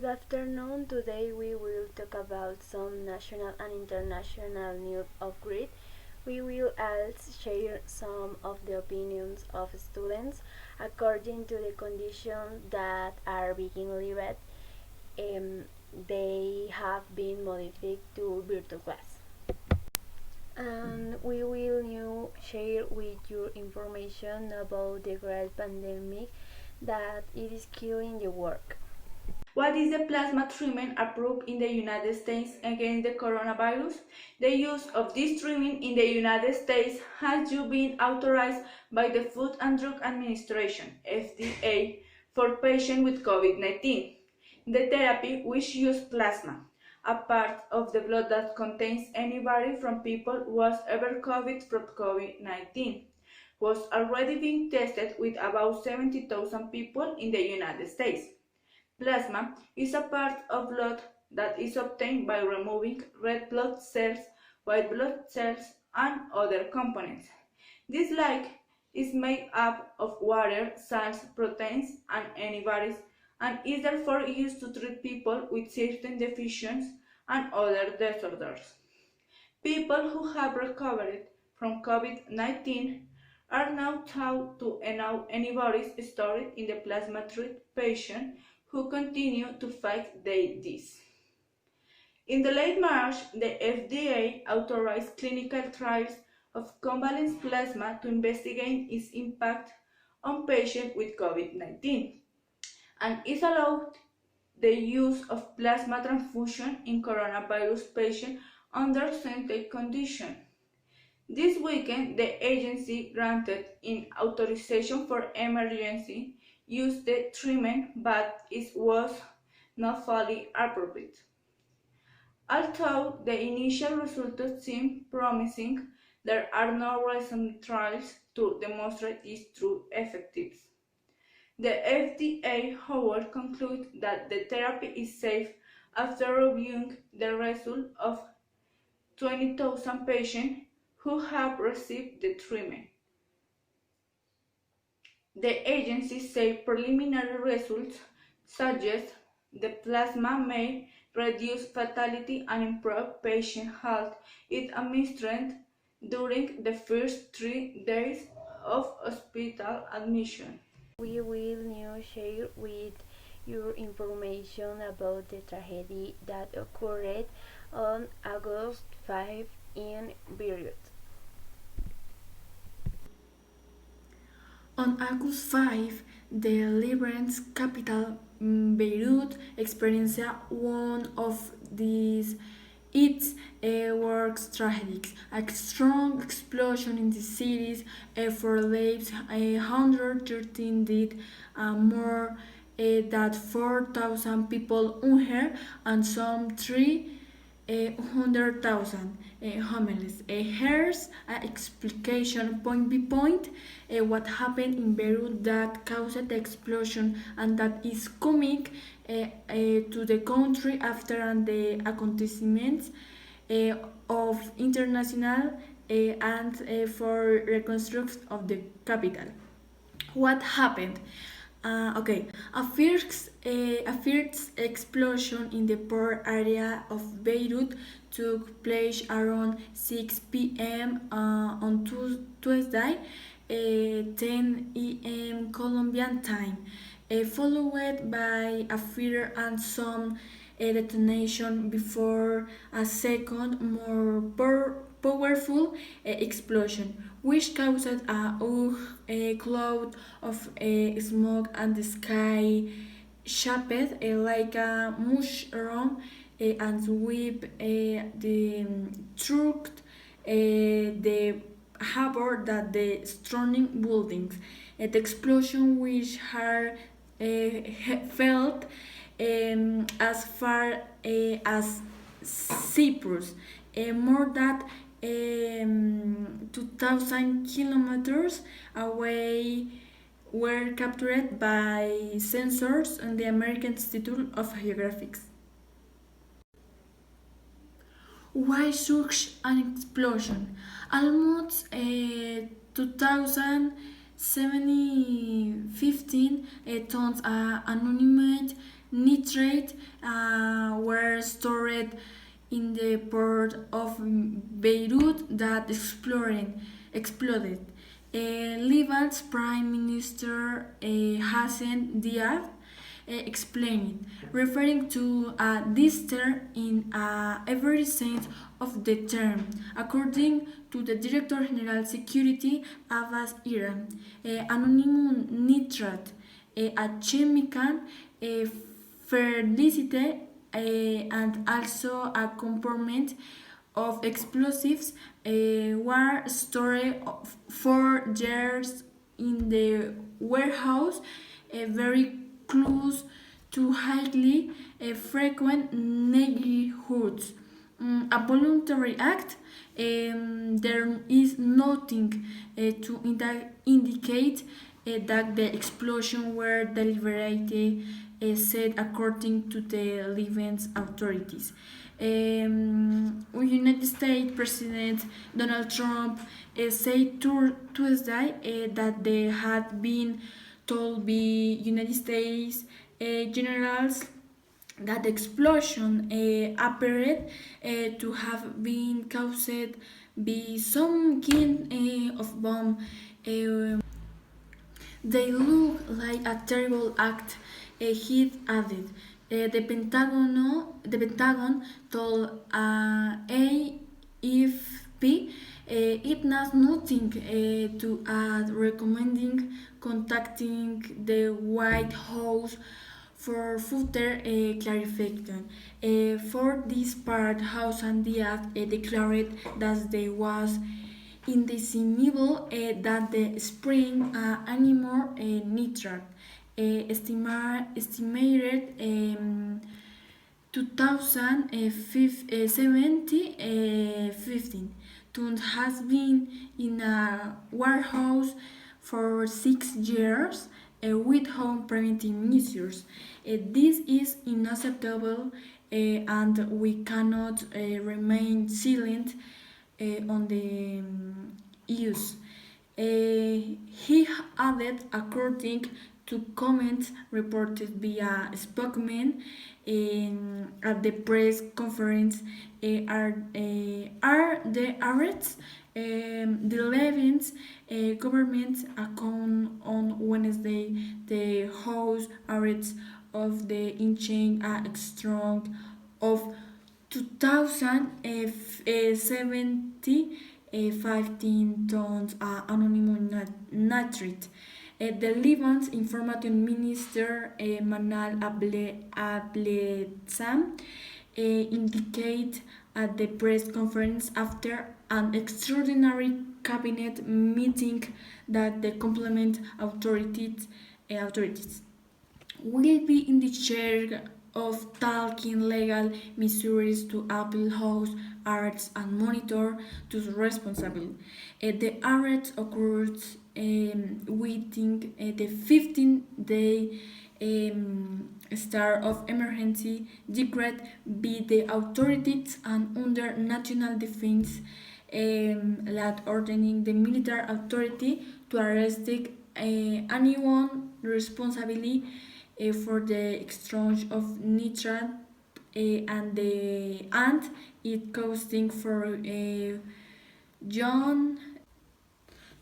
Good afternoon. Today we will talk about some national and international news of grid. We will also share some of the opinions of students according to the conditions that are being lived. Um, they have been modified to virtual class. And we will now share with you information about the great pandemic that it is killing the world. What is the plasma treatment approved in the United States against the coronavirus? The use of this treatment in the United States has just been authorized by the Food and Drug Administration, FDA, for patients with COVID-19. The therapy, which uses plasma, a part of the blood that contains any virus from people who has ever COVID from COVID-19, was already being tested with about 70,000 people in the United States. Plasma is a part of blood that is obtained by removing red blood cells, white blood cells, and other components. This like is made up of water, salts, proteins, and antibodies, and is therefore used to treat people with certain deficiencies and other disorders. People who have recovered from COVID-19 are now thought to allow antibodies stored in the plasma treated patient who continue to fight their disease. In the late March, the FDA authorized clinical trials of convalescent plasma to investigate its impact on patients with COVID-19 and it allowed the use of plasma transfusion in coronavirus patients under certain conditions. This weekend, the agency granted an authorization for emergency use the treatment, but it was not fully approved. Although the initial results seem promising, there are no recent trials to demonstrate its true effectiveness. The FDA, however, concludes that the therapy is safe after reviewing the results of 20,000 patients who have received the treatment. The agency said preliminary results suggest the plasma may reduce fatality and improve patient health if administered during the first 3 days of hospital admission. We will now share with you information about the tragedy that occurred on August 5 in Beirut. On August 5, the Lebanese capital Beirut experienced one of these its worst tragedies. A strong explosion in the city's 4 lives, 113 dead, more than 4,000 people injured, and some 300,000 homeless. Here's an explication point by point what happened in Beirut that caused the explosion and that is coming to the country after the accomplishments of international and for reconstruction of the capital. What happened? A first explosion in the port area of Beirut took place around 6 p.m. On Tuesday, 10 a.m. Colombian time, followed by a fire and some detonation before a second, more powerful explosion, which caused a cloud of smoke and the sky shaped like a mushroom and swept through the harbor that the surrounding buildings. The explosion, which had felt as far as Cyprus, more than 2,000 kilometers away, were captured by sensors in the American Institute of Geographics. Why such an explosion? Almost 2015 tons of anonymous nitrate were stored in the port of Beirut that exploded. Lebanon's Prime Minister Hassan Diab explained, referring to a disaster in every sense of the term. According to the Director General Security Abbas Iran, anonymous nitrate, a chemical fertility, and also a component of explosives were stored for years in the warehouse, very close to highly frequent neighborhoods. A voluntary act. There is nothing to indicate that the explosion were deliberate, said according to the Lebanese authorities. United States President Donald Trump said Tuesday that they had been told by United States generals that the explosion appeared to have been caused by some kind of bomb. They look like a terrible act, he added. The Pentagon told AFP it has nothing to add, recommending contacting the White House for further clarification. For this part, House and Diaz declared that there was indiscernible that the spring anymore nitrate estimated 2015 tons has been in a warehouse for 6 years with home preventive measures. This is unacceptable and we cannot remain silent on the use. He added, according to comments reported via spokesman at the press conference, are the arrests. The Lebanese government account on Wednesday the house arrests of the inching a strong of 2070 15 tons anonymous nitrate. The Lebanese Information Minister Manal Abletsam indicate at the press conference after an extraordinary cabinet meeting that the complement authorities will be in the chair of taking legal measures to uphold arrests and monitor those responsible. The arrest occurred within the 15-day start of emergency declared by the authorities and under national defense law ordering the military authority to arrest anyone responsible for the exchange of nitrate and it costing for June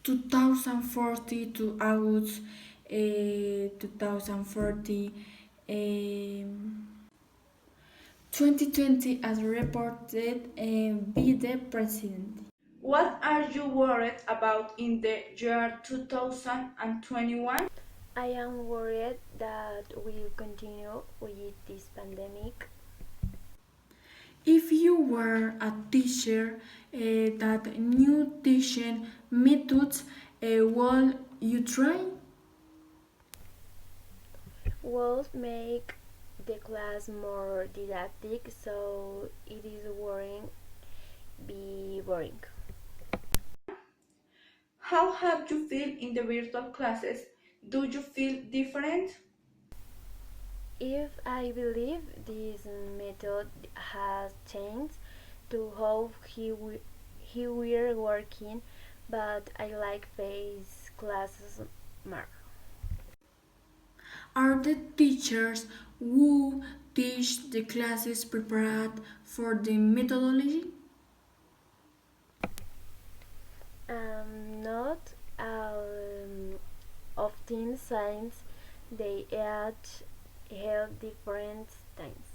2040 to August 2040 2020 as reported by the president. What are you worried about in the year 2021? I am worried that we'll continue with this pandemic. If you were a teacher, that new teaching methods will you try? Will make the class more didactic, so it is be boring. How have you feel in the virtual classes? Do you feel different? If I believe this method has changed to how he we're working, but I like face classes more. Are the teachers who teach the classes prepared for the methodology? Not of team science, they add help different times.